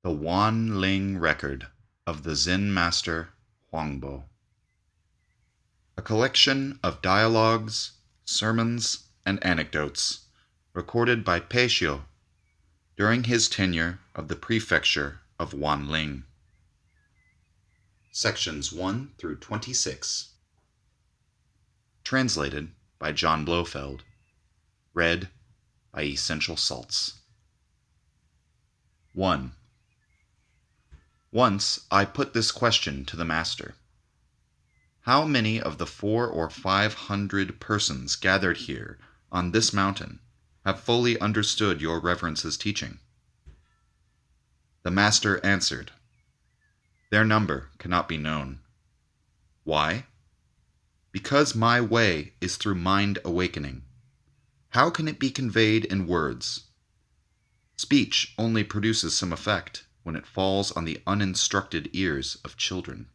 The Wan Ling Record of the Zen Master Huang Po. A collection of dialogues, sermons, and anecdotes recorded by Peishio during his tenure of the prefecture of Wanling. Sections 1 through 26. Translated by John Blofeld. Read by Essential Salts. 1. Once I put this question to the Master: how many of the 400 or 500 persons gathered here on this mountain have fully understood your Reverence's teaching? The Master answered, their number cannot be known. Why? Because my way is through mind awakening. How can it be conveyed in words? Speech only produces some effect when it falls on the uninstructed ears of children.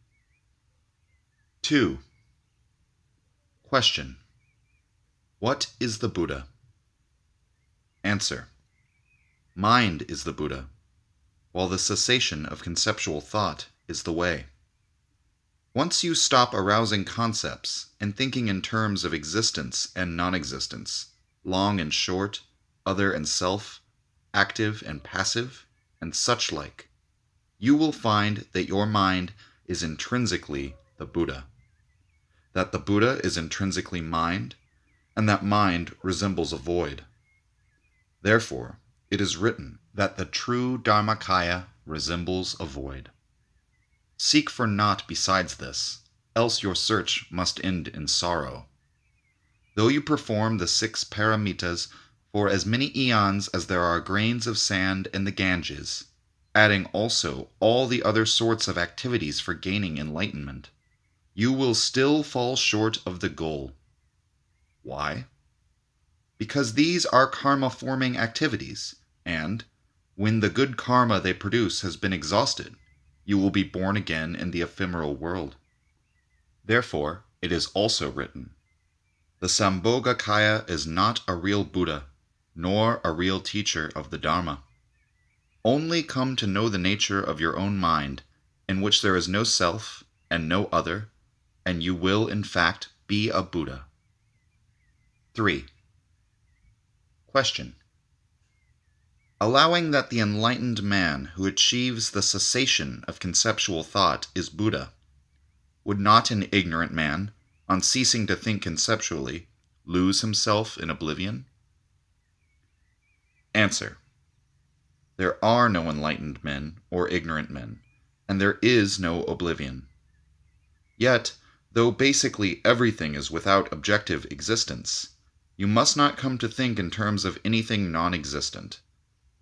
2. Question: what is the Buddha? Answer: mind is the Buddha, while the cessation of conceptual thought is the way. Once you stop arousing concepts and thinking in terms of existence and non-existence, long and short, other and self, active and passive, and such like, you will find that your mind is intrinsically the Buddha, that the Buddha is intrinsically mind, and that mind resembles a void. Therefore, it is written that the true Dharmakaya resembles a void. Seek for naught besides this, else your search must end in sorrow. Though you perform the 6 paramitas for as many eons as there are grains of sand in the Ganges, adding also all the other sorts of activities for gaining enlightenment, you will still fall short of the goal. Why? Because these are karma-forming activities, and, when the good karma they produce has been exhausted, you will be born again in the ephemeral world. Therefore, it is also written, the Sambhogakaya is not a real Buddha, nor a real teacher of the Dharma. Only come to know the nature of your own mind, in which there is no self and no other, and you will, in fact, be a Buddha. 3. Question: allowing that the enlightened man who achieves the cessation of conceptual thought is Buddha, would not an ignorant man, on ceasing to think conceptually, lose himself in oblivion? Answer: there are no enlightened men or ignorant men, and there is no oblivion. Yet, though basically everything is without objective existence, you must not come to think in terms of anything non-existent.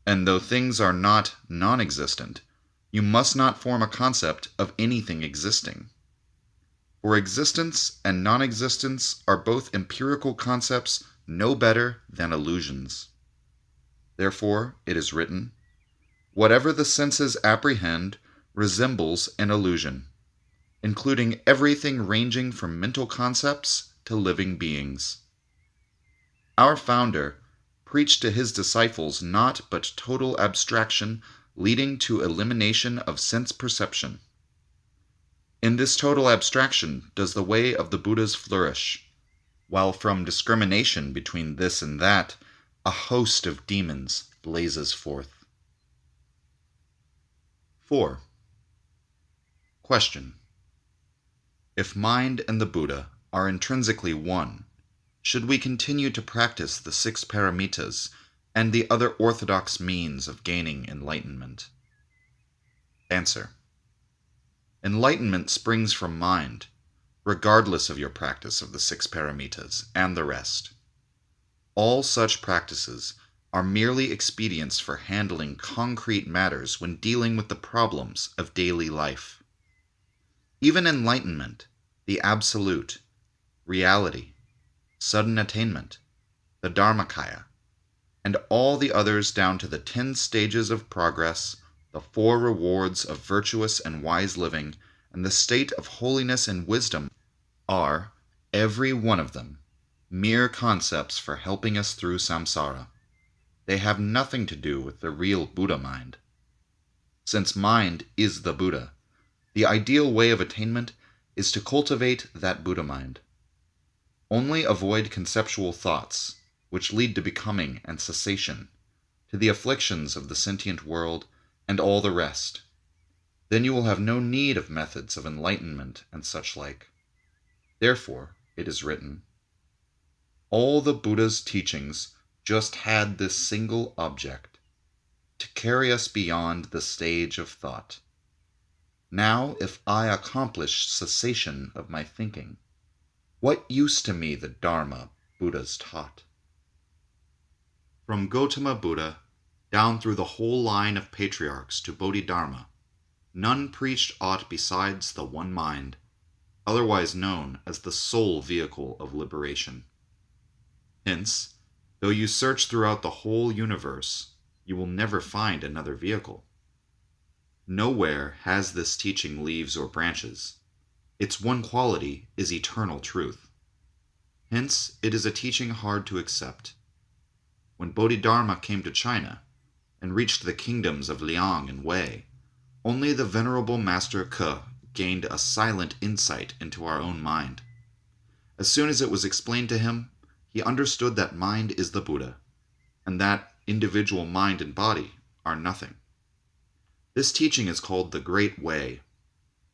And though things are not non-existent, you must not form a concept of anything existing. For existence and non-existence are both empirical concepts no better than illusions. Therefore, it is written, whatever the senses apprehend resembles an illusion, including everything ranging from mental concepts to living beings. Our founder preached to his disciples naught but total abstraction leading to elimination of sense perception. In this total abstraction does the way of the Buddhas flourish, while from discrimination between this and that, a host of demons blazes forth. 4. Question: if mind and the Buddha are intrinsically one, should we continue to practice the 6 paramitas and the other orthodox means of gaining enlightenment? Answer: enlightenment springs from mind, regardless of your practice of the 6 paramitas and the rest. All such practices are merely expedients for handling concrete matters when dealing with the problems of daily life. Even enlightenment, the absolute, reality, sudden attainment, the Dharmakaya, and all the others down to the 10 stages of progress, the 4 rewards of virtuous and wise living, and the state of holiness and wisdom are, every one of them, mere concepts for helping us through samsara. They have nothing to do with the real Buddha mind. Since mind is the Buddha, the ideal way of attainment is to cultivate that Buddha mind. Only avoid conceptual thoughts, which lead to becoming and cessation, to the afflictions of the sentient world, and all the rest. Then you will have no need of methods of enlightenment and such like. Therefore, it is written, all the Buddha's teachings just had this single object, to carry us beyond the stage of thought. Now, if I accomplish cessation of my thinking, what use to me the Dharma Buddha's taught? From Gautama Buddha down through the whole line of patriarchs to Bodhidharma, none preached aught besides the one mind, otherwise known as the sole vehicle of liberation. Hence, though you search throughout the whole universe, you will never find another vehicle. Nowhere has this teaching leaves or branches. Its one quality is eternal truth. Hence, it is a teaching hard to accept. When Bodhidharma came to China and reached the kingdoms of Liang and Wei, only the venerable Master Ke gained a silent insight into our own mind. As soon as it was explained to him, he understood that mind is the Buddha, and that individual mind and body are nothing. This teaching is called the Great Way.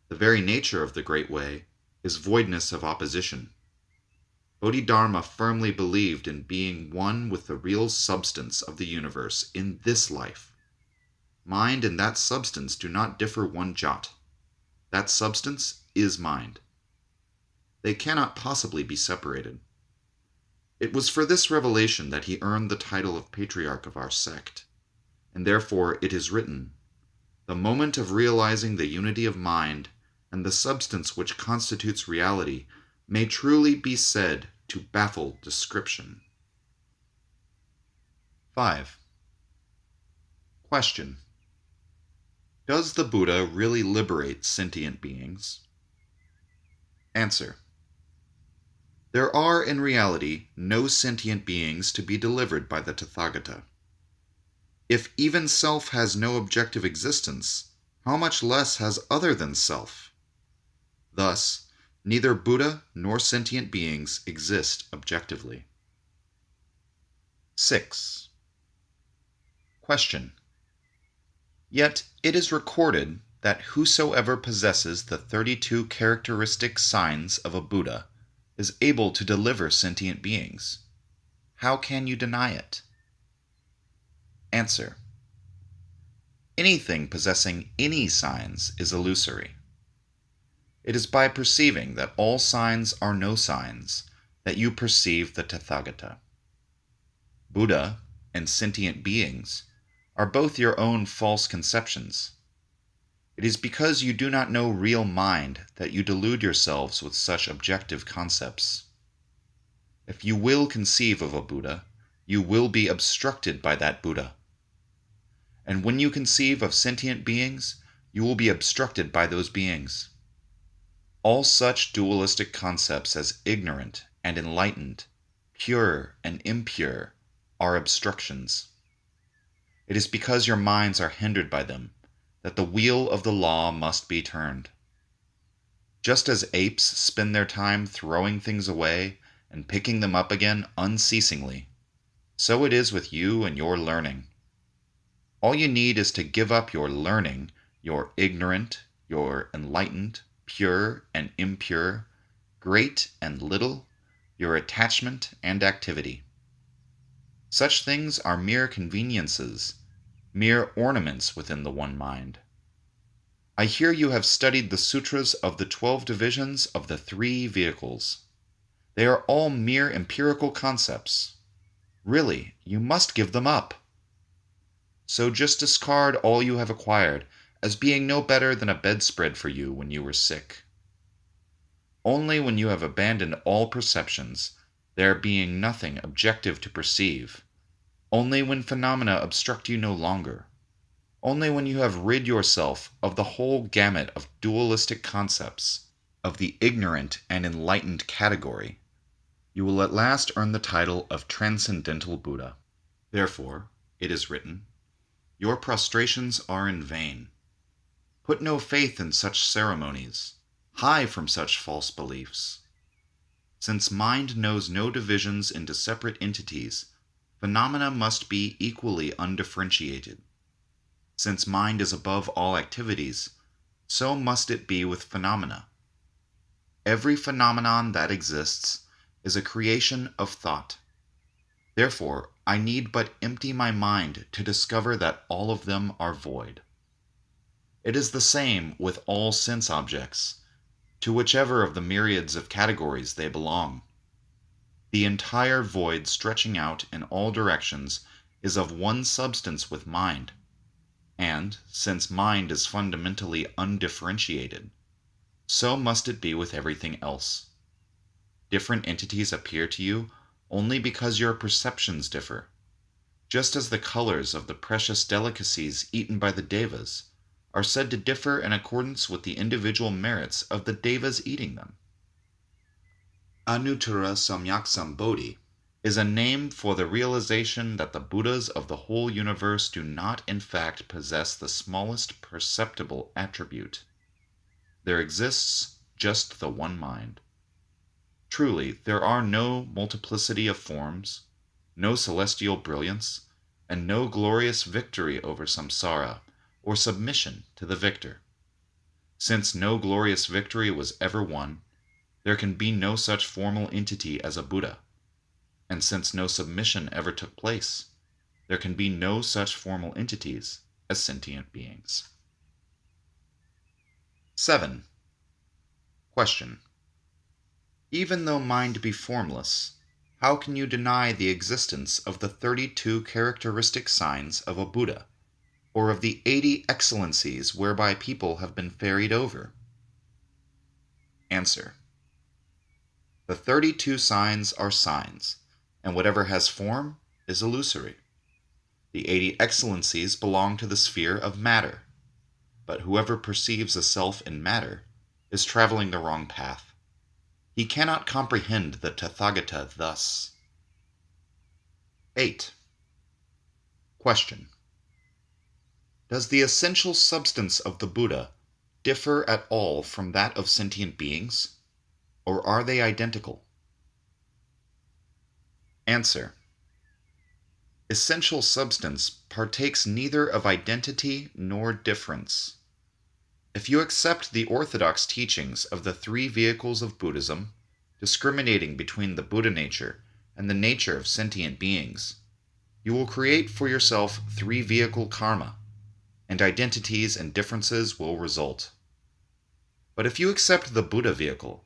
The very nature of the Great Way is voidness of opposition. Bodhidharma firmly believed in being one with the real substance of the universe in this life. Mind and that substance do not differ one jot. That substance is mind. They cannot possibly be separated. It was for this revelation that he earned the title of patriarch of our sect, and therefore it is written, the moment of realizing the unity of mind and the substance which constitutes reality may truly be said to baffle description. 5. Question. Does the Buddha really liberate sentient beings? Answer. There are in reality no sentient beings to be delivered by the Tathagata. If even self has no objective existence, how much less has other than self? Thus, neither Buddha nor sentient beings exist objectively. 6. Question. Yet it is recorded that whosoever possesses the 32 characteristic signs of a Buddha is able to deliver sentient beings. How can you deny it? Answer. Anything possessing any signs is illusory. It is by perceiving that all signs are no signs that you perceive the Tathagata. Buddha and sentient beings are both your own false conceptions. It is because you do not know real mind that you delude yourselves with such objective concepts. If you will conceive of a Buddha, you will be obstructed by that Buddha. And when you conceive of sentient beings, you will be obstructed by those beings. All such dualistic concepts as ignorant and enlightened, pure and impure, are obstructions. It is because your minds are hindered by them that the wheel of the law must be turned. Just as apes spend their time throwing things away and picking them up again unceasingly, so it is with you and your learning. All you need is to give up your learning, your ignorant, your enlightened, pure and impure, great and little, your attachment and activity. Such things are mere conveniences, mere ornaments within the one mind. I hear you have studied the sutras of the 12 divisions of the 3 vehicles. They are all mere empirical concepts. Really, you must give them up. So just discard all you have acquired as being no better than a bedspread for you when you were sick. Only when you have abandoned all perceptions, there being nothing objective to perceive, only when phenomena obstruct you no longer, only when you have rid yourself of the whole gamut of dualistic concepts, of the ignorant and enlightened category, you will at last earn the title of Transcendental Buddha. Therefore, it is written, your prostrations are in vain. Put no faith in such ceremonies. Hie from such false beliefs. Since mind knows no divisions into separate entities, phenomena must be equally undifferentiated. Since mind is above all activities, so must it be with phenomena. Every phenomenon that exists is a creation of thought. Therefore, I need but empty my mind to discover that all of them are void. It is the same with all sense objects, to whichever of the myriads of categories they belong. The entire void stretching out in all directions is of one substance with mind, and, since mind is fundamentally undifferentiated, so must it be with everything else. Different entities appear to you only because your perceptions differ, just as the colors of the precious delicacies eaten by the devas are said to differ in accordance with the individual merits of the devas eating them. Anuttara Samyak Bodhi is a name for the realization that the Buddhas of the whole universe do not in fact possess the smallest perceptible attribute. There exists just the one mind. Truly, there are no multiplicity of forms, no celestial brilliance, and no glorious victory over samsara, or submission to the victor. Since no glorious victory was ever won, there can be no such formal entity as a Buddha. And since no submission ever took place, there can be no such formal entities as sentient beings. 7. Question. Even though mind be formless, how can you deny the existence of the 32 characteristic signs of a Buddha, or of the 80 excellencies whereby people have been ferried over? Answer. The 32 signs are signs, and whatever has form is illusory. The 80 excellencies belong to the sphere of matter, but whoever perceives a self in matter is traveling the wrong path. He cannot comprehend the Tathagata thus. 8. Question. Does the essential substance of the Buddha differ at all from that of sentient beings, or are they identical? Answer. Essential substance partakes neither of identity nor difference. If you accept the orthodox teachings of the 3 vehicles of Buddhism, discriminating between the Buddha nature and the nature of sentient beings, you will create for yourself 3-vehicle karma, and identities and differences will result. But if you accept the Buddha vehicle,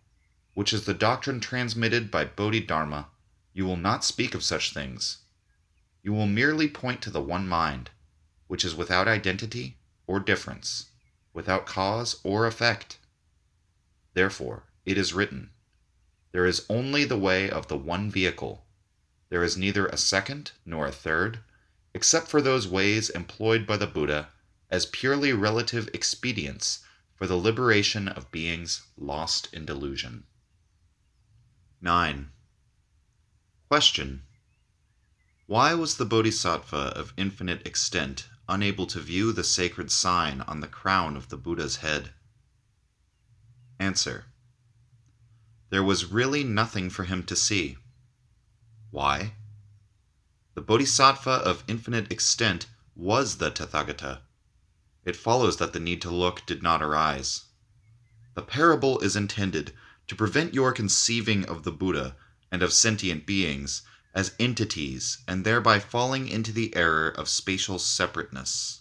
which is the doctrine transmitted by Bodhidharma, you will not speak of such things. You will merely point to the one mind, which is without identity or difference, without cause or effect. Therefore, it is written, there is only the way of the one vehicle. There is neither a second nor a third, except for those ways employed by the Buddha as purely relative expedients for the liberation of beings lost in delusion. 9. Question. Why was the Bodhisattva of infinite extent unable to view the sacred sign on the crown of the Buddha's head? Answer. There was really nothing for him to see. Why? The Bodhisattva of infinite extent was the Tathagata. It follows that the need to look did not arise. The parable is intended to prevent your conceiving of the Buddha and of sentient beings as entities and thereby falling into the error of spatial separateness.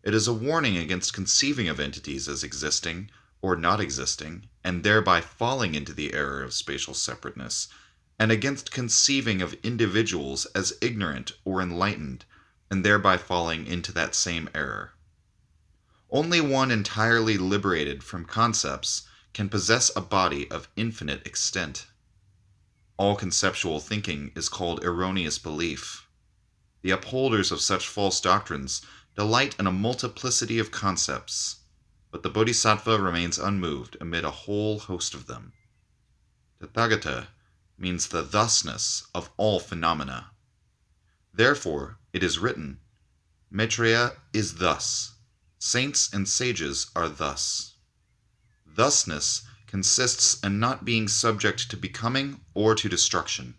It is a warning against conceiving of entities as existing or not existing and thereby falling into the error of spatial separateness, and against conceiving of individuals as ignorant or enlightened and thereby falling into that same error. Only one entirely liberated from concepts can possess a body of infinite extent. All conceptual thinking is called erroneous belief. The upholders of such false doctrines delight in a multiplicity of concepts, but the Bodhisattva remains unmoved amid a whole host of them. Tathagata means the thusness of all phenomena. Therefore, it is written, Maitreya is thus, saints and sages are thus. Thusness consists in not being subject to becoming or to destruction.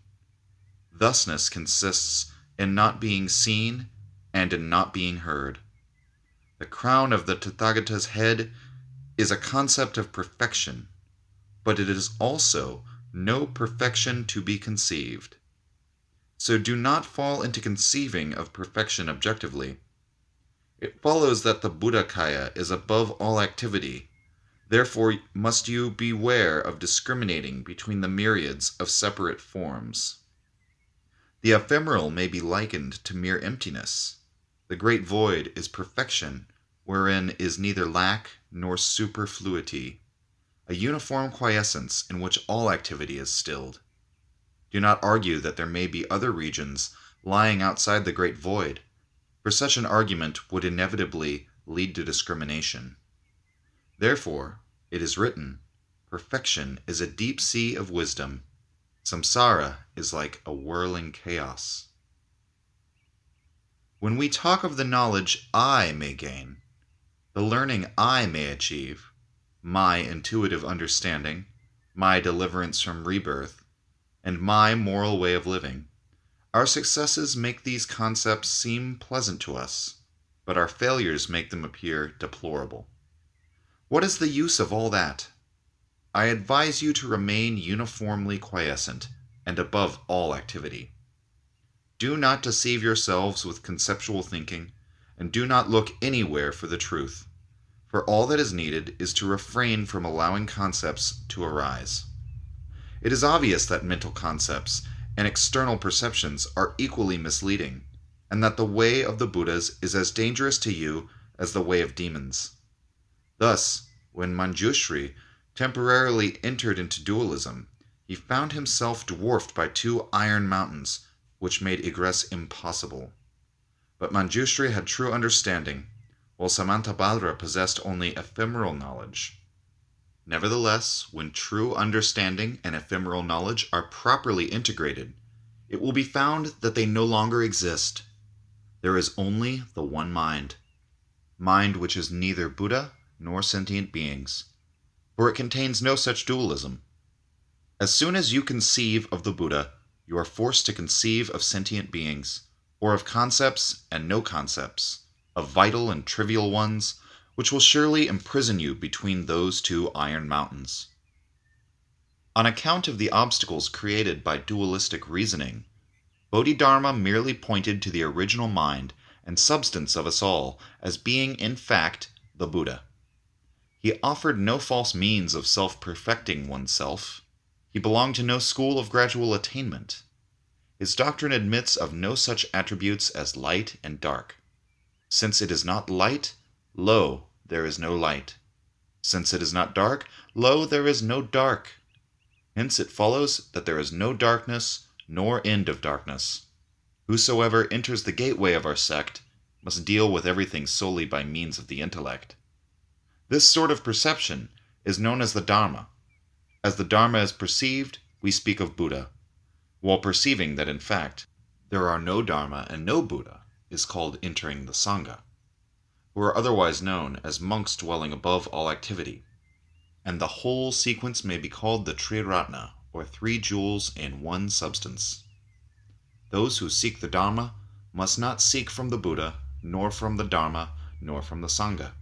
Thusness consists in not being seen and in not being heard. The crown of the Tathagata's head is a concept of perfection, but it is also no perfection to be conceived. So do not fall into conceiving of perfection objectively. It follows that the Buddhakaya is above all activity. Therefore must you beware of discriminating between the myriads of separate forms. The ephemeral may be likened to mere emptiness. The great void is perfection, wherein is neither lack nor superfluity, a uniform quiescence in which all activity is stilled. Do not argue that there may be other regions lying outside the great void, for such an argument would inevitably lead to discrimination. Therefore, it is written, perfection is a deep sea of wisdom. Samsara is like a whirling chaos. When we talk of the knowledge I may gain, the learning I may achieve, my intuitive understanding, my deliverance from rebirth, and my moral way of living, our successes make these concepts seem pleasant to us, but our failures make them appear deplorable. What is the use of all that? I advise you to remain uniformly quiescent and above all activity. Do not deceive yourselves with conceptual thinking, and do not look anywhere for the truth, for all that is needed is to refrain from allowing concepts to arise. It is obvious that mental concepts and external perceptions are equally misleading, and that the way of the Buddhas is as dangerous to you as the way of demons. Thus, when Manjushri temporarily entered into dualism, he found himself dwarfed by two iron mountains, which made egress impossible. But Manjushri had true understanding, while Samantabhadra possessed only ephemeral knowledge. Nevertheless, when true understanding and ephemeral knowledge are properly integrated, it will be found that they no longer exist. There is only the one mind which is neither Buddha nor sentient beings, for it contains no such dualism. As soon as you conceive of the Buddha, you are forced to conceive of sentient beings, or of concepts and no concepts, of vital and trivial ones, which will surely imprison you between those two iron mountains. On account of the obstacles created by dualistic reasoning, Bodhidharma merely pointed to the original mind and substance of us all as being in fact the Buddha. He offered no false means of self-perfecting oneself. He belonged to no school of gradual attainment. His doctrine admits of no such attributes as light and dark. Since it is not light, lo, there is no light. Since it is not dark, lo, there is no dark. Hence it follows that there is no darkness, nor end of darkness. Whosoever enters the gateway of our sect must deal with everything solely by means of the intellect. This sort of perception is known as the Dharma. As the Dharma is perceived, we speak of Buddha, while perceiving that in fact there are no Dharma and no Buddha is called entering the Sangha, who are otherwise known as monks dwelling above all activity, and the whole sequence may be called the Triratna, or 3 jewels in one substance. Those who seek the Dharma must not seek from the Buddha, nor from the Dharma, nor from the Sangha.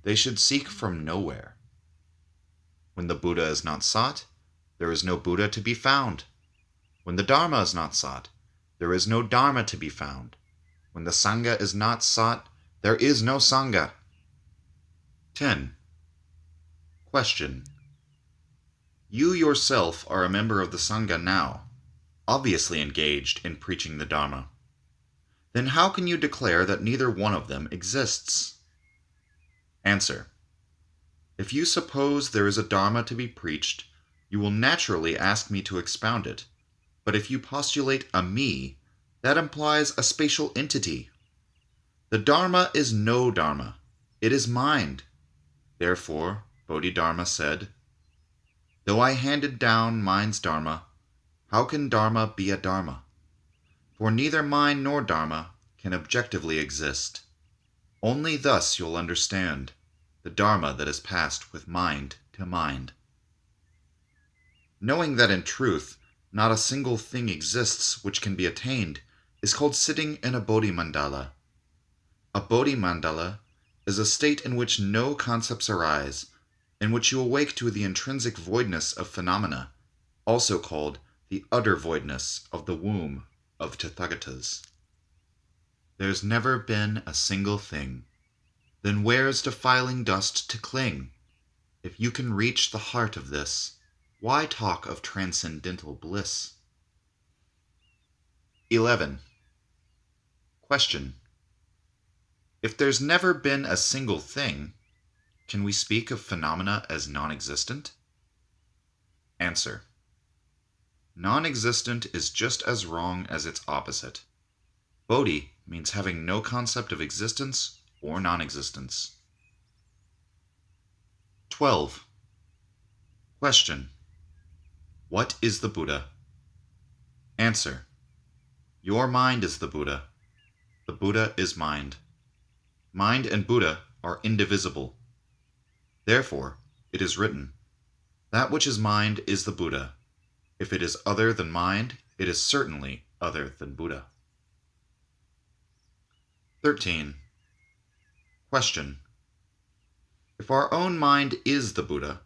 They should seek from nowhere. When the Buddha is not sought, there is no Buddha to be found. When the Dharma is not sought, there is no Dharma to be found. When the Sangha is not sought, there is no Sangha. 10. Question. You yourself are a member of the Sangha now, obviously engaged in preaching the Dharma. Then how can you declare that neither one of them exists? Answer. If you suppose there is a Dharma to be preached, you will naturally ask me to expound it. But if you postulate a me, that implies a spatial entity. The Dharma is no Dharma. It is mind. Therefore, Bodhidharma said, though I handed down mind's Dharma, how can Dharma be a Dharma? For neither mind nor Dharma can objectively exist. Only thus you'll understand the Dharma that is passed with mind to mind. Knowing that in truth not a single thing exists which can be attained is called sitting in a Bodhi mandala. A Bodhi mandala is a state in which no concepts arise, in which you awake to the intrinsic voidness of phenomena, also called the utter voidness of the womb of Tathagatas. There's never been a single thing. Then where's defiling dust to cling? If you can reach the heart of this, why talk of transcendental bliss? 11. Question. If there's never been a single thing, can we speak of phenomena as non-existent? Answer. Non-existent is just as wrong as its opposite. Bodhi means having no concept of existence or non-existence. 12. Question. What is the Buddha? Answer. Your mind is the Buddha. The Buddha is mind. Mind and Buddha are indivisible. Therefore, it is written, that which is mind is the Buddha. If it is other than mind, it is certainly other than Buddha. 13. Question. If our own mind is the Buddha,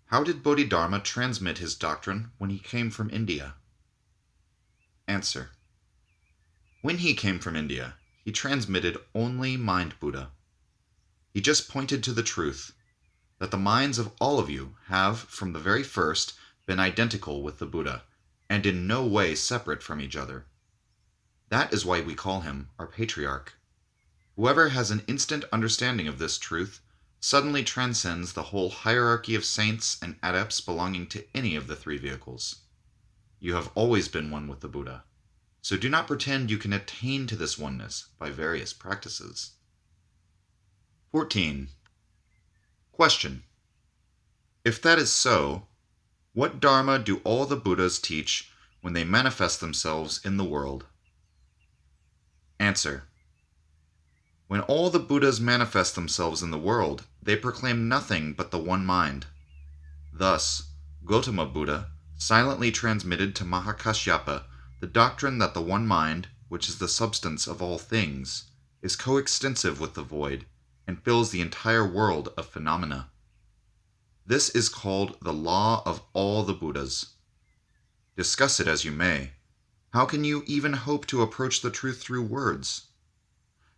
how did Bodhidharma transmit his doctrine when he came from India? Answer. When he came from India, he transmitted only mind Buddha. He just pointed to the truth, that the minds of all of you have, from the very first, been identical with the Buddha, and in no way separate from each other. That is why we call him our patriarch. Whoever has an instant understanding of this truth suddenly transcends the whole hierarchy of saints and adepts belonging to any of the three vehicles. You have always been one with the Buddha, so do not pretend you can attain to this oneness by various practices. 14. Question. If that is so, what Dharma do all the Buddhas teach when they manifest themselves in the world? Answer. When all the Buddhas manifest themselves in the world, they proclaim nothing but the one mind. Thus, Gautama Buddha silently transmitted to Mahakashyapa the doctrine that the one mind, which is the substance of all things, is coextensive with the void and fills the entire world of phenomena. This is called the law of all the Buddhas. Discuss it as you may, how can you even hope to approach the truth through words?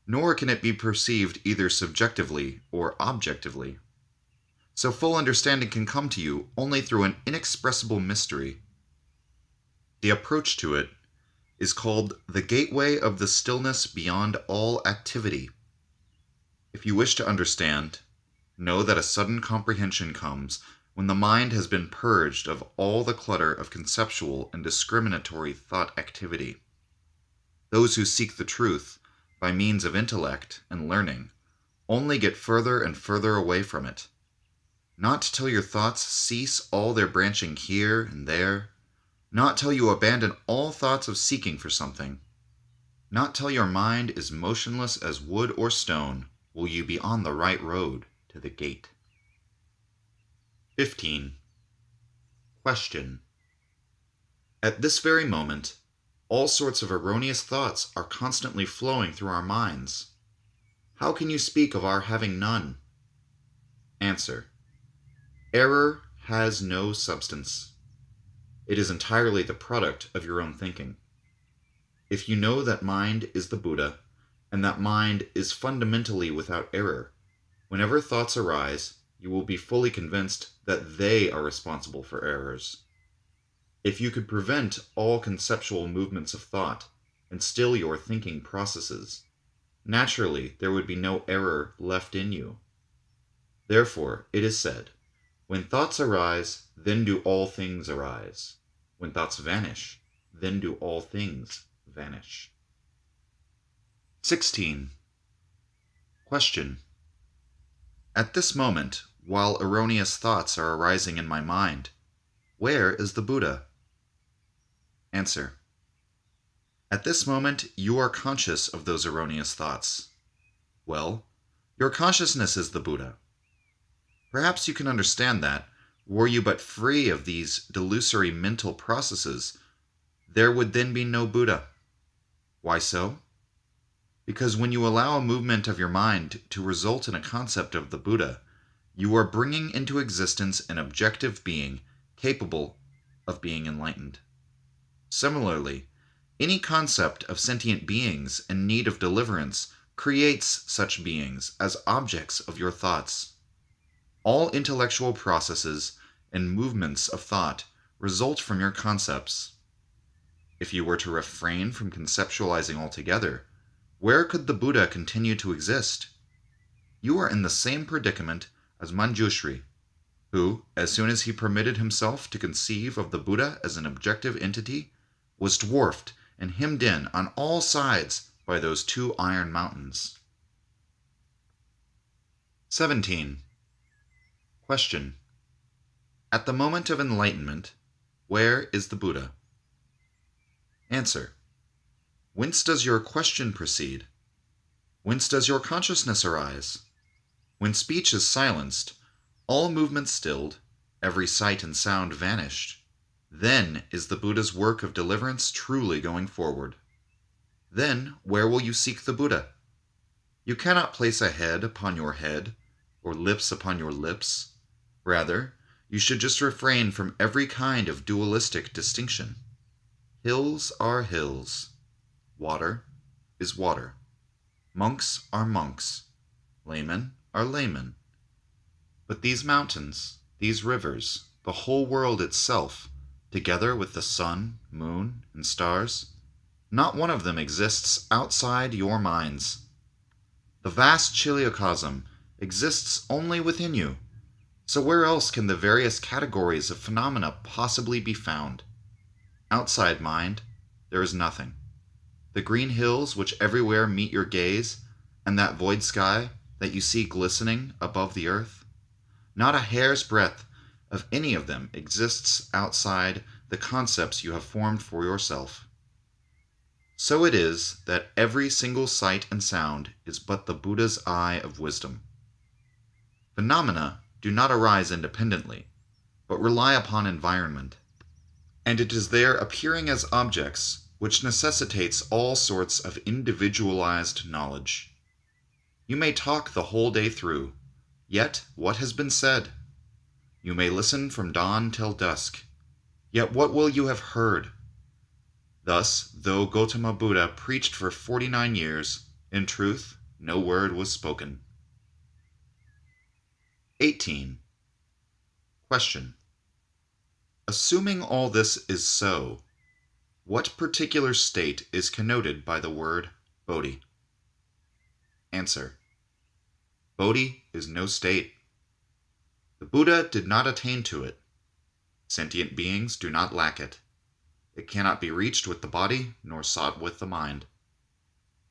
Nor can it be perceived either subjectively or objectively. So full understanding can come to you only through an inexpressible mystery. The approach to it is called the gateway of the stillness beyond all activity. If you wish to understand, know that a sudden comprehension comes when the mind has been purged of all the clutter of conceptual and discriminatory thought activity. Those who seek the truth by means of intellect and learning only get further and further away from it. Not till your thoughts cease all their branching here and there, not till you abandon all thoughts of seeking for something, not till your mind is motionless as wood or stone, will you be on the right road to the gate. 15. Question. At this very moment, all sorts of erroneous thoughts are constantly flowing through our minds. How can you speak of our having none? Answer. Error has no substance. It is entirely the product of your own thinking. If you know that mind is the Buddha, and that mind is fundamentally without error, whenever thoughts arise, you will be fully convinced that they are responsible for errors. If you could prevent all conceptual movements of thought and still your thinking processes, naturally there would be no error left in you. Therefore, it is said, when thoughts arise, then do all things arise. When thoughts vanish, then do all things vanish. 16. Question. At this moment, while erroneous thoughts are arising in my mind, where is the Buddha? Answer. At this moment, you are conscious of those erroneous thoughts. Well, Your consciousness is the Buddha. Perhaps you can understand that, were you but free of these delusory mental processes, there would then be no Buddha. Why so? Because when you allow a movement of your mind to result in a concept of the Buddha, you are bringing into existence an objective being capable of being enlightened. Similarly, any concept of sentient beings in need of deliverance creates such beings as objects of your thoughts. All intellectual processes and movements of thought result from your concepts. If you were to refrain from conceptualizing altogether, where could the Buddha continue to exist? You are in the same predicament as Manjushri, who, as soon as he permitted himself to conceive of the Buddha as an objective entity, was dwarfed and hemmed in on all sides by those two iron mountains. 17. Question. At the moment of enlightenment, where is the Buddha? Answer. Whence does your question proceed? Whence does your consciousness arise? When speech is silenced, all movement stilled, every sight and sound vanished, then is the Buddha's work of deliverance truly going forward. Then where will you seek the Buddha? You cannot place a head upon your head, or lips upon your lips. Rather, you should just refrain from every kind of dualistic distinction. Hills are hills. Water is water. Monks are monks. Laymen are laymen. But these mountains, these rivers, the whole world itself, together with the sun, moon, and stars, not one of them exists outside your minds. The vast chiliocosm exists only within you. So where else can the various categories of phenomena possibly be found? Outside mind, there is nothing. The green hills which everywhere meet your gaze, and that void sky that you see glistening above the earth, not a hair's breadth of any of them exists outside the concepts you have formed for yourself. So it is that every single sight and sound is but the Buddha's eye of wisdom. Phenomena do not arise independently, but rely upon environment, and it is their appearing as objects which necessitates all sorts of individualized knowledge. You may talk the whole day through, yet what has been said? You may listen from dawn till dusk, yet what will you have heard? Thus, though Gautama Buddha preached for 49 years, in truth, no word was spoken. 18. Question. Assuming all this is so, what particular state is connoted by the word Bodhi? Answer. Bodhi is no state. The Buddha did not attain to it. Sentient beings do not lack it. It cannot be reached with the body nor sought with the mind.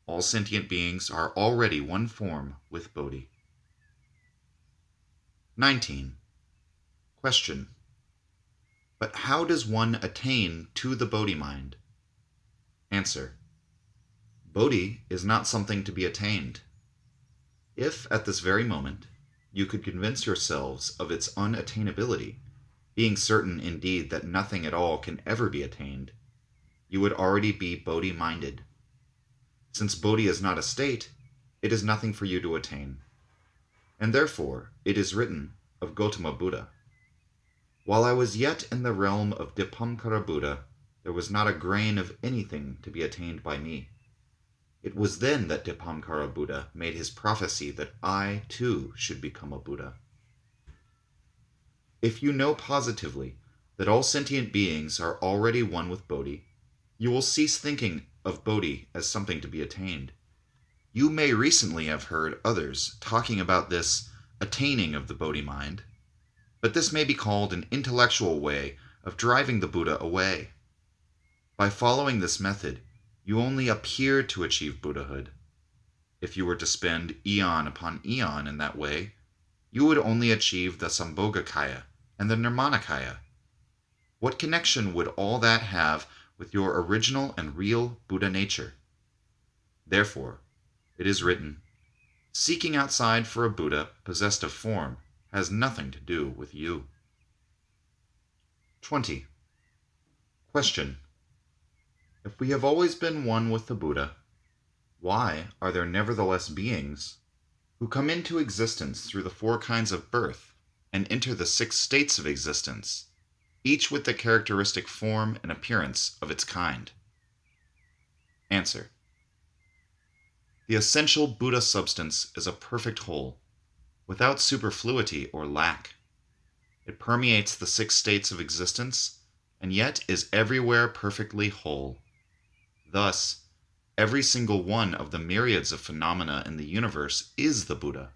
All sentient beings are already one form with Bodhi. 19. Question. But how does one attain to the Bodhi mind? Answer. Bodhi is not something to be attained. If, at this very moment, you could convince yourselves of its unattainability, being certain indeed that nothing at all can ever be attained, you would already be Bodhi-minded. Since Bodhi is not a state, it is nothing for you to attain. And therefore it is written of Gautama Buddha, "While I was yet in the realm of Dipamkara Buddha, there was not a grain of anything to be attained by me. It was then that Dipamkara Buddha made his prophecy that I, too, should become a Buddha." If you know positively that all sentient beings are already one with Bodhi, you will cease thinking of Bodhi as something to be attained. You may recently have heard others talking about this attaining of the Bodhi mind, but this may be called an intellectual way of driving the Buddha away. By following this method, you only appear to achieve Buddhahood. If you were to spend eon upon eon in that way, you would only achieve the Sambhogakaya and the Nirmanakaya. What connection would all that have with your original and real Buddha nature? Therefore, it is written, Seeking outside for a Buddha possessed of form has nothing to do with you. 20. Question. If we have always been one with the Buddha, why are there nevertheless beings who come into existence through the four kinds of birth and enter the six states of existence, each with the characteristic form and appearance of its kind? Answer. The essential Buddha substance is a perfect whole, without superfluity or lack. It permeates the six states of existence, and yet is everywhere perfectly whole. Thus, every single one of the myriads of phenomena in the universe is the Buddha.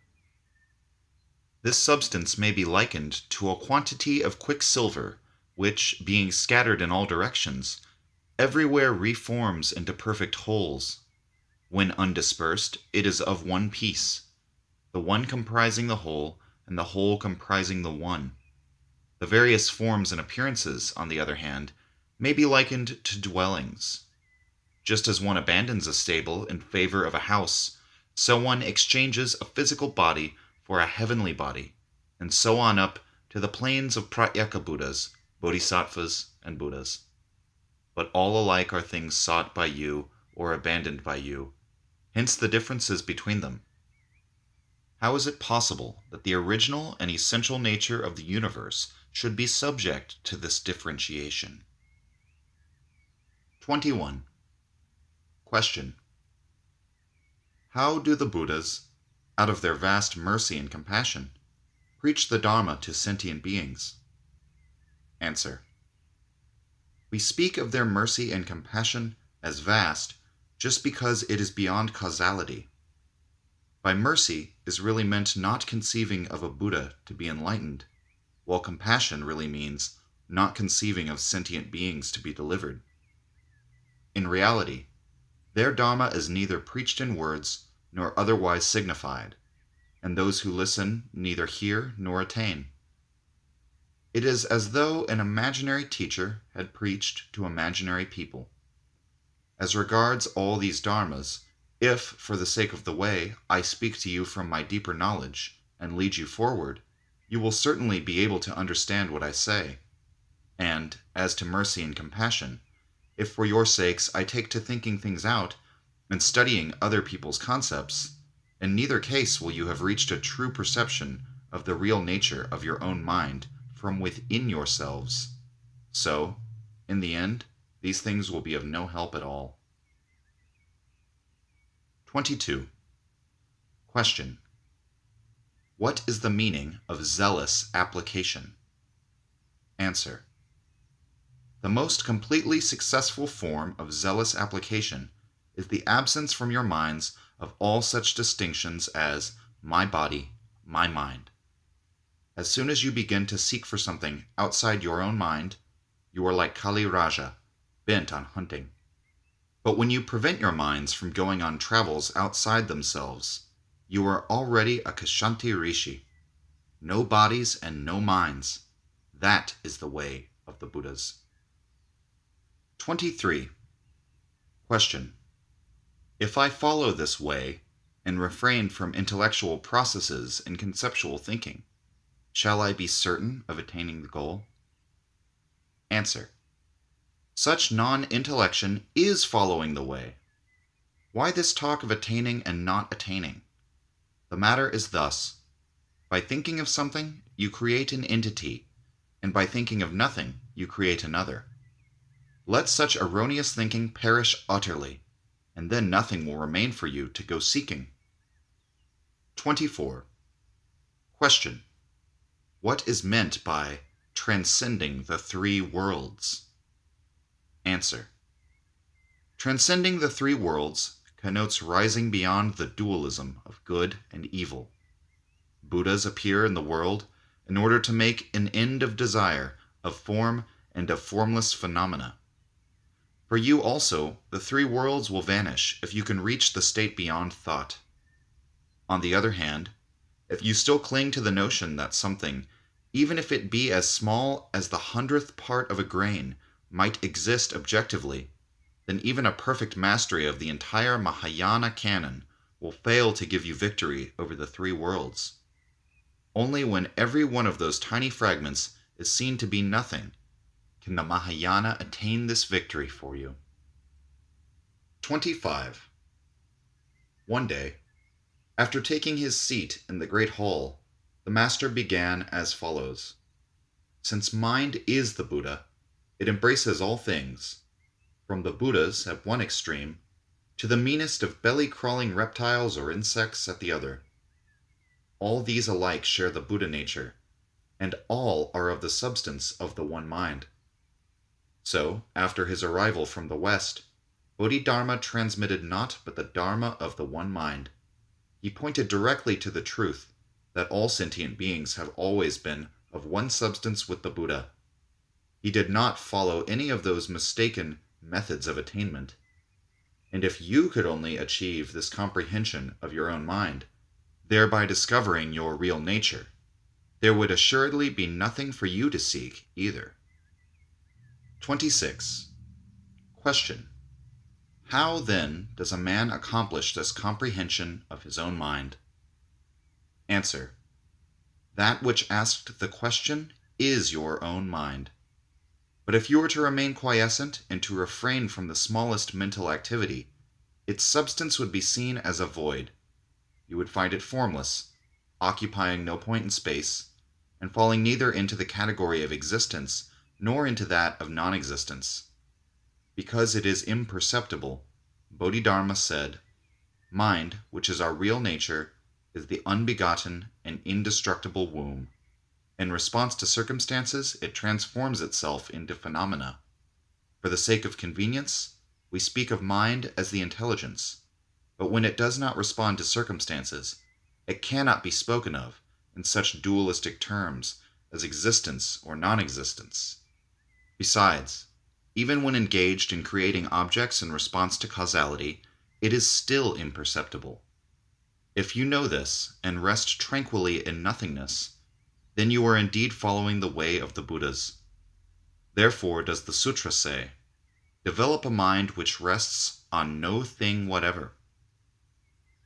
This substance may be likened to a quantity of quicksilver, which, being scattered in all directions, everywhere reforms into perfect wholes. When undispersed, it is of one piece, the one comprising the whole, and the whole comprising the one. The various forms and appearances, on the other hand, may be likened to dwellings. Just as one abandons a stable in favor of a house, so one exchanges a physical body for a heavenly body, and so on up to the planes of Pratyeka Buddhas, Bodhisattvas, and Buddhas. But all alike are things sought by you or abandoned by you, hence the differences between them. How is it possible that the original and essential nature of the universe should be subject to this differentiation? 21. Question. How do the Buddhas, out of their vast mercy and compassion, preach the Dharma to sentient beings? Answer. We speak of their mercy and compassion as vast just because it is beyond causality. By mercy is really meant not conceiving of a Buddha to be enlightened, while compassion really means not conceiving of sentient beings to be delivered. In reality, their Dharma is neither preached in words nor otherwise signified, and those who listen neither hear nor attain. It is as though an imaginary teacher had preached to imaginary people. As regards all these dharmas, if, for the sake of the way, I speak to you from my deeper knowledge and lead you forward, you will certainly be able to understand what I say. And, as to mercy and compassion, if for your sakes I take to thinking things out and studying other people's concepts, in neither case will you have reached a true perception of the real nature of your own mind from within yourselves. So, in the end, these things will be of no help at all. 22. Question. What is the meaning of zealous application? Answer. The most completely successful form of zealous application is the absence from your minds of all such distinctions as my body, my mind. As soon as you begin to seek for something outside your own mind, you are like Kali Raja, bent on hunting. But when you prevent your minds from going on travels outside themselves, you are already a Kshanti Rishi. No bodies and no minds. That is the way of the Buddhas. 23. Question. If I follow this way and refrain from intellectual processes and conceptual thinking, shall I be certain of attaining the goal? Answer. Such non-intellection is following the way. Why this talk of attaining and not attaining? The matter is thus. By thinking of something, you create an entity, and by thinking of nothing, you create another. Let such erroneous thinking perish utterly, and then nothing will remain for you to go seeking. 24. Question. What is meant by transcending the three worlds? Answer. Transcending the three worlds connotes rising beyond the dualism of good and evil. Buddhas appear in the world in order to make an end of desire, of form, and of formless phenomena. For you also, the three worlds will vanish if you can reach the state beyond thought. On the other hand, if you still cling to the notion that something, even if it be as small as the 100th part of a grain, might exist objectively, then even a perfect mastery of the entire Mahayana canon will fail to give you victory over the three worlds. Only when every one of those tiny fragments is seen to be nothing can the Mahayana attain this victory for you. 25. One day, after taking his seat in the great hall, the master began as follows. Since mind is the Buddha, it embraces all things, from the Buddhas at one extreme to the meanest of belly-crawling reptiles or insects at the other. All these alike share the Buddha nature, and all are of the substance of the one mind. So, after his arrival from the West, Bodhidharma transmitted naught but the Dharma of the one mind. He pointed directly to the truth that all sentient beings have always been of one substance with the Buddha. He did not follow any of those mistaken methods of attainment. And if you could only achieve this comprehension of your own mind, thereby discovering your real nature, there would assuredly be nothing for you to seek either. 26. Question. How, then, does a man accomplish this comprehension of his own mind? Answer. That which asked the question is your own mind. But if you were to remain quiescent and to refrain from the smallest mental activity, its substance would be seen as a void. You would find it formless, occupying no point in space, and falling neither into the category of existence nor into that of non-existence. Because it is imperceptible, Bodhidharma said, Mind, which is our real nature, is the unbegotten and indestructible womb. In response to circumstances, it transforms itself into phenomena. For the sake of convenience, we speak of mind as the intelligence, but when it does not respond to circumstances, it cannot be spoken of in such dualistic terms as existence or non-existence. Besides, even when engaged in creating objects in response to causality, it is still imperceptible. If you know this and rest tranquilly in nothingness, then you are indeed following the way of the Buddhas. Therefore does the sutra say, develop a mind which rests on no thing whatever.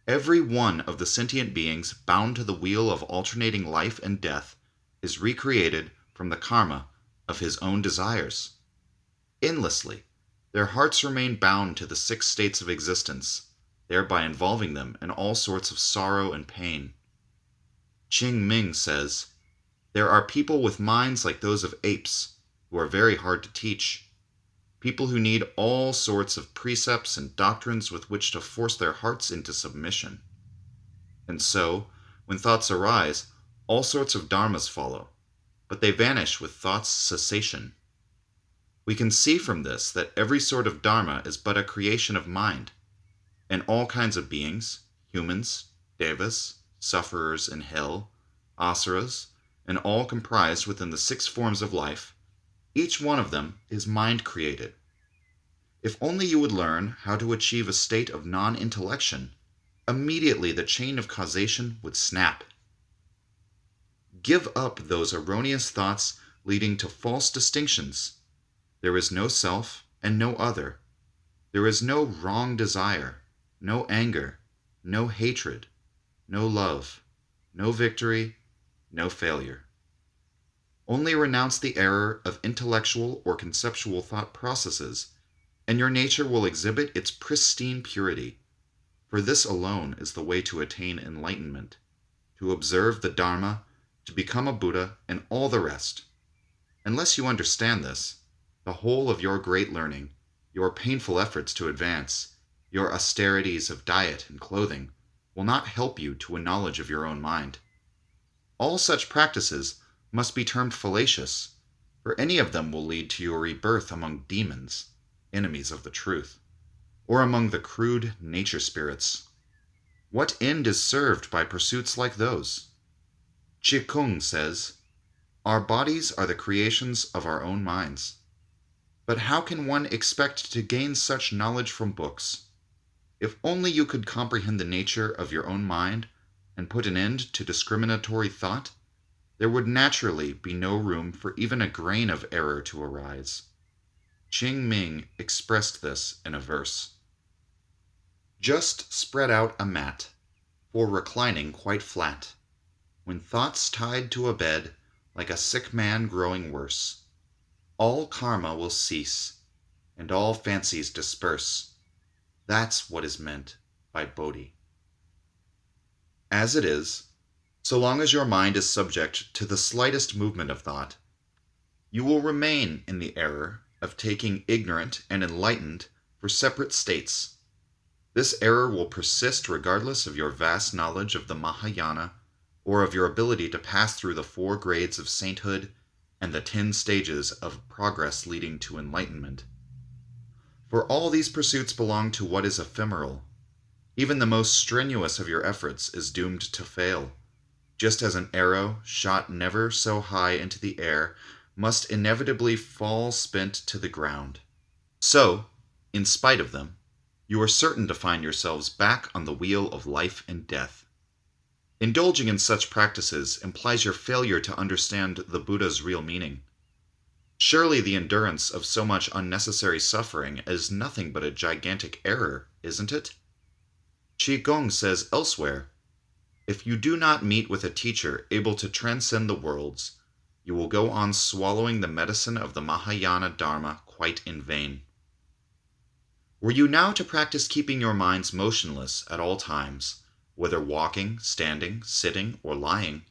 Every one of the sentient beings bound to the wheel of alternating life and death is recreated from the karma of his own desires. Endlessly, their hearts remain bound to the 6 states of existence, thereby involving them in all sorts of sorrow and pain. Qing Ming says, there are people with minds like those of apes, who are very hard to teach. People who need all sorts of precepts and doctrines with which to force their hearts into submission. And so, when thoughts arise, all sorts of dharmas follow, but they vanish with thought's cessation. We can see from this that every sort of dharma is but a creation of mind, and all kinds of beings, humans, devas, sufferers in hell, asuras, and all comprised within the 6 forms of life, each one of them is mind-created. If only you would learn how to achieve a state of non-intellection, immediately the chain of causation would snap. Give up those erroneous thoughts leading to false distinctions. There is no self and no other. There is no wrong desire, no anger, no hatred, no love, no victory, no failure. Only renounce the error of intellectual or conceptual thought processes, and your nature will exhibit its pristine purity. For this alone is the way to attain enlightenment, to observe the Dharma, to become a Buddha, and all the rest. Unless you understand this, the whole of your great learning, your painful efforts to advance, your austerities of diet and clothing, will not help you to a knowledge of your own mind. All such practices must be termed fallacious, for any of them will lead to your rebirth among demons, enemies of the truth, or among the crude nature spirits. What end is served by pursuits like those? Qigong says, our bodies are the creations of our own minds. But how can one expect to gain such knowledge from books? If only you could comprehend the nature of your own mind and put an end to discriminatory thought, there would naturally be no room for even a grain of error to arise. Qing Ming expressed this in a verse. Just spread out a mat for reclining quite flat, when thoughts tied to a bed, like a sick man growing worse. All karma will cease, and all fancies disperse. That's what is meant by bodhi. As it is, so long as your mind is subject to the slightest movement of thought, you will remain in the error of taking ignorant and enlightened for separate states. This error will persist regardless of your vast knowledge of the Mahayana or of your ability to pass through the 4 grades of sainthood and the 10 stages of progress leading to enlightenment. For all these pursuits belong to what is ephemeral. Even the most strenuous of your efforts is doomed to fail, just as an arrow shot never so high into the air must inevitably fall spent to the ground. So, in spite of them, you are certain to find yourselves back on the wheel of life and death. Indulging in such practices implies your failure to understand the Buddha's real meaning. Surely the endurance of so much unnecessary suffering is nothing but a gigantic error, isn't it? Qigong says elsewhere, if you do not meet with a teacher able to transcend the worlds, you will go on swallowing the medicine of the Mahayana Dharma quite in vain. Were you now to practice keeping your minds motionless at all times, whether walking, standing, sitting, or lying,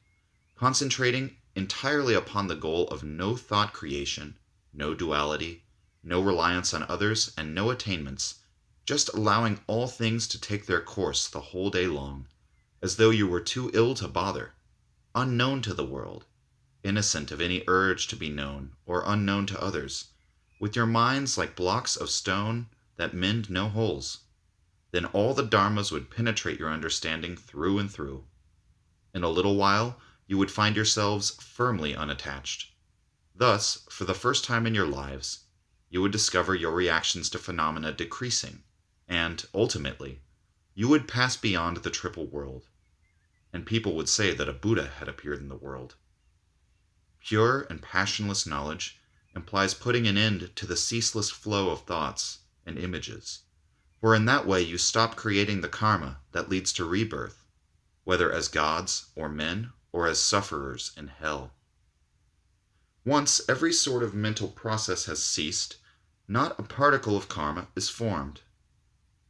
concentrating entirely upon the goal of no thought creation, no duality, no reliance on others, and no attainments, just allowing all things to take their course the whole day long, as though you were too ill to bother, unknown to the world, innocent of any urge to be known or unknown to others, with your minds like blocks of stone that mend no holes, then all the dharmas would penetrate your understanding through and through. In a little while, you would find yourselves firmly unattached. Thus, for the first time in your lives, you would discover your reactions to phenomena decreasing, and, ultimately, you would pass beyond the triple world, and people would say that a Buddha had appeared in the world. Pure and passionless knowledge implies putting an end to the ceaseless flow of thoughts and images, for in that way you stop creating the karma that leads to rebirth, whether as gods or men or as sufferers in hell. Once every sort of mental process has ceased, not a particle of karma is formed.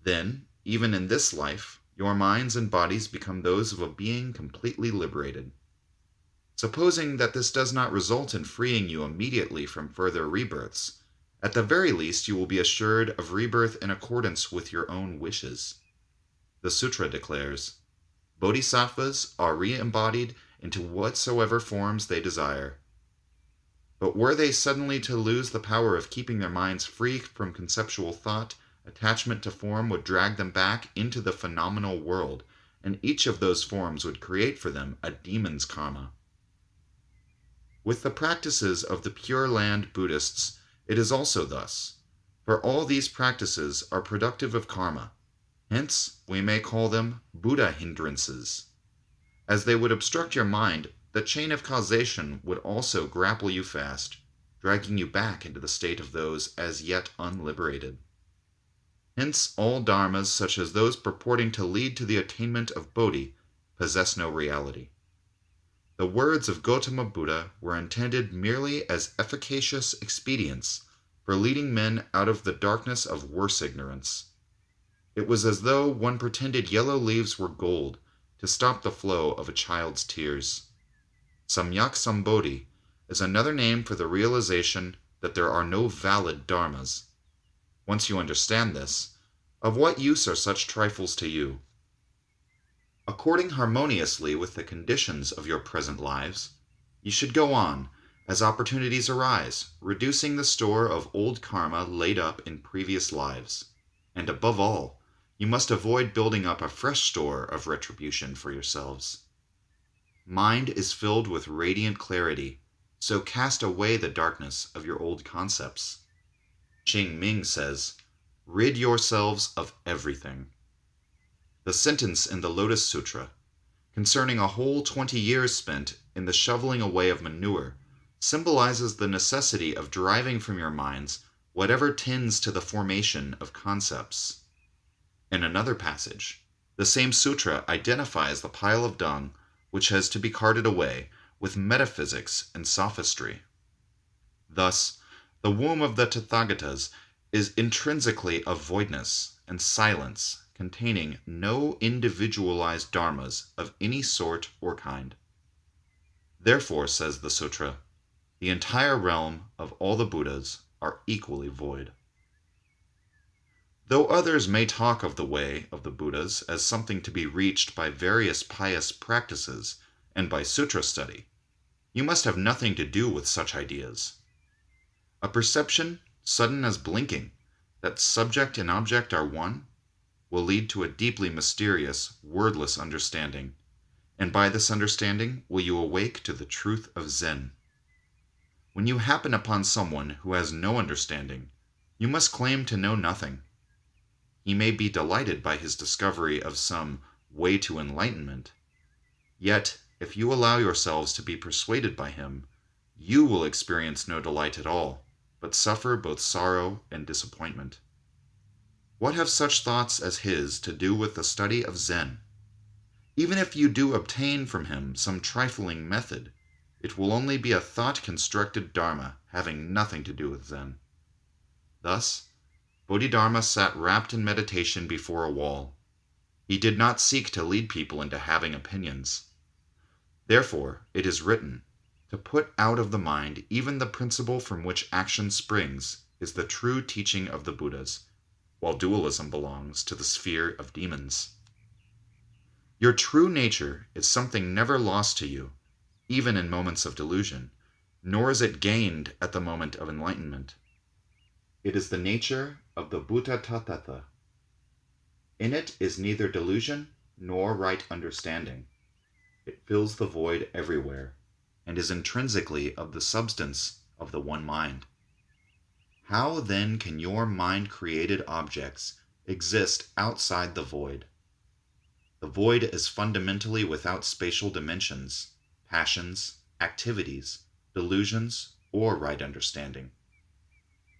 Then, even in this life, your minds and bodies become those of a being completely liberated. Supposing that this does not result in freeing you immediately from further rebirths, at the very least you will be assured of rebirth in accordance with your own wishes. The sutra declares, Bodhisattvas are re-embodied into whatsoever forms they desire. But were they suddenly to lose the power of keeping their minds free from conceptual thought, attachment to form would drag them back into the phenomenal world, and each of those forms would create for them a demon's karma. With the practices of the Pure Land Buddhists, it is also thus, for all these practices are productive of karma. Hence, we may call them Buddha hindrances. As they would obstruct your mind, the chain of causation would also grapple you fast, dragging you back into the state of those as yet unliberated. Hence, all dharmas, such as those purporting to lead to the attainment of Bodhi, possess no reality. The words of Gautama Buddha were intended merely as efficacious expedients for leading men out of the darkness of worse ignorance. It was as though one pretended yellow leaves were gold to stop the flow of a child's tears. Samyak Sambodhi is another name for the realization that there are no valid dharmas. Once you understand this, of what use are such trifles to you? According harmoniously with the conditions of your present lives, you should go on, as opportunities arise, reducing the store of old karma laid up in previous lives. And above all, you must avoid building up a fresh store of retribution for yourselves. Mind is filled with radiant clarity, so cast away the darkness of your old concepts. Ching Ming says, rid yourselves of everything. The sentence in the Lotus Sutra, concerning a whole 20 years spent in the shoveling away of manure, symbolizes the necessity of driving from your minds whatever tends to the formation of concepts. In another passage, the same sutra identifies the pile of dung which has to be carted away with metaphysics and sophistry. Thus, the womb of the Tathagatas is intrinsically a voidness and silence containing no individualized dharmas of any sort or kind. Therefore, says the sutra, the entire realm of all the Buddhas are equally void. Though others may talk of the way of the Buddhas as something to be reached by various pious practices and by sutra study, you must have nothing to do with such ideas. A perception, sudden as blinking, that subject and object are one, will lead to a deeply mysterious, wordless understanding, and by this understanding will you awake to the truth of Zen. When you happen upon someone who has no understanding, you must claim to know nothing. He may be delighted by his discovery of some way to enlightenment, yet if you allow yourselves to be persuaded by him, you will experience no delight at all, but suffer both sorrow and disappointment. What have such thoughts as his to do with the study of Zen? Even if you do obtain from him some trifling method, it will only be a thought-constructed dharma having nothing to do with Zen. Thus, Bodhidharma sat wrapped in meditation before a wall. He did not seek to lead people into having opinions. Therefore, it is written, to put out of the mind even the principle from which action springs is the true teaching of the Buddhas, while dualism belongs to the sphere of demons. Your true nature is something never lost to you, even in moments of delusion, nor is it gained at the moment of enlightenment. It is the nature of the Bhuta-tathata. In it is neither delusion nor right understanding. It fills the void everywhere, and is intrinsically of the substance of the one mind. How then can your mind-created objects exist outside the void? The void is fundamentally without spatial dimensions, passions, activities, delusions, or right understanding.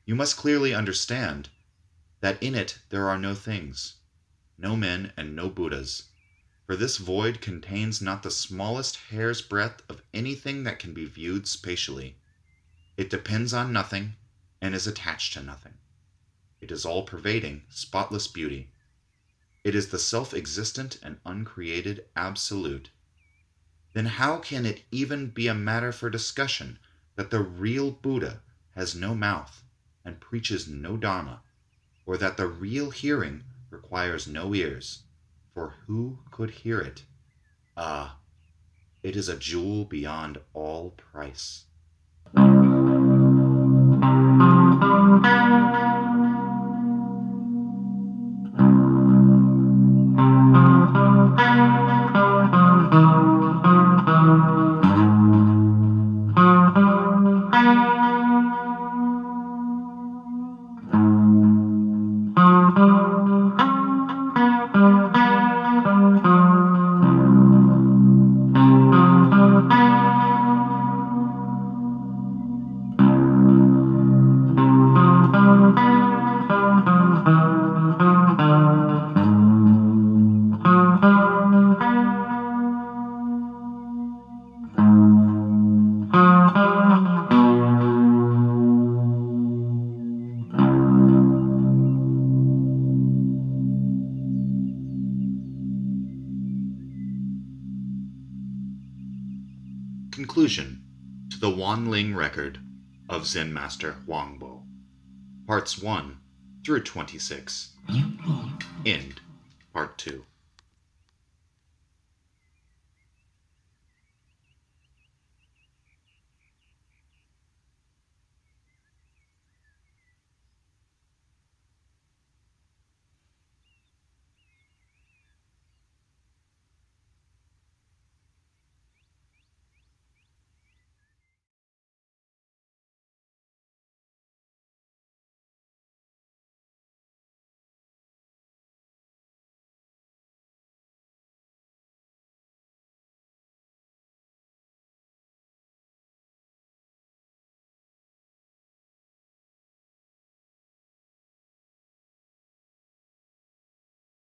You must clearly understand that in it there are no things, no men and no Buddhas, for this void contains not the smallest hair's breadth of anything that can be viewed spatially. It depends on nothing and is attached to nothing. It is all-pervading, spotless beauty. It is the self-existent and uncreated absolute. Then how can it even be a matter for discussion that the real Buddha has no mouth and preaches no dharma, or that the real hearing requires no ears, for who could hear it? Ah, it is a jewel beyond all price. Conclusion to the Wanling record of Zen Master Huang Po, Parts 1 through 26. End, Part 2.